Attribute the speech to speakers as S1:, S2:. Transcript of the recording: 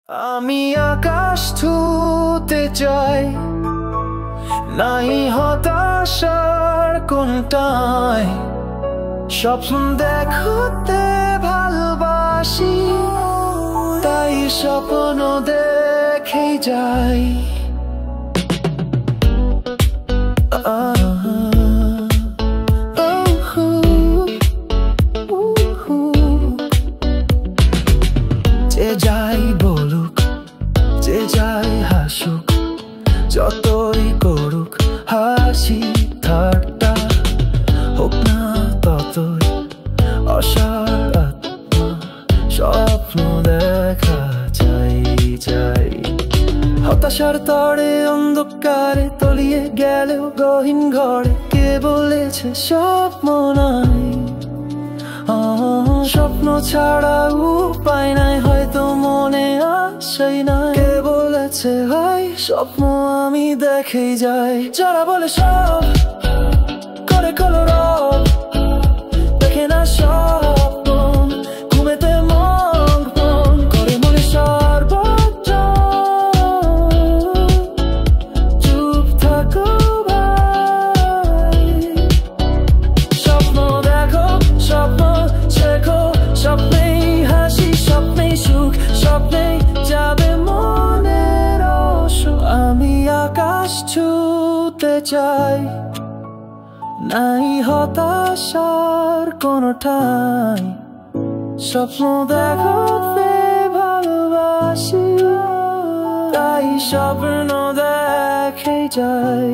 S1: আমি আকাশ ছুঁতে চাই, নাই হতাশার কোনটাই। স্বপ্ন দেখতে ভালোবাসি, তাই স্বপ্ন দেখে যাই। যে যাই বলুক, যে যাই হাসুক, যতই করুক হাসি ঠাট্টা, হোক না ততই অসার আত্মা। স্বপ্ন দেখা চাই চাই। হতাশার তরে অন্ধকারে তলিয়ে গেলেও গহীন ঘরে কে বলেছে স্বপ্ন নাই? স্বপ্ন ছাড়া উপায় নাই, হয়তো মনে আশাই নাই। কে বলেছে হয় স্বপ্ন আমি দেখেই যাই। যারা বলে সব করে কলরব, দেখে না স্বপ্ন ঘুমেতে মগ্ন করে মনে সর্বোচ্চ। চুপ থাকো ভাই, স্বপ্ন দেখো, স্বপ্ন শেখো, স্বপ্নেই হাসি, স্বপ্নেই সুখ, স্বপ্নেই যাবে মনের অসুখ। আমি আকাশ ছুঁতে চাই, নাই হতাশার কোনো ঠাই। স্বপ্ন দেখতে ভালোবাসি, তাই স্বপ্ন দেখে যাই।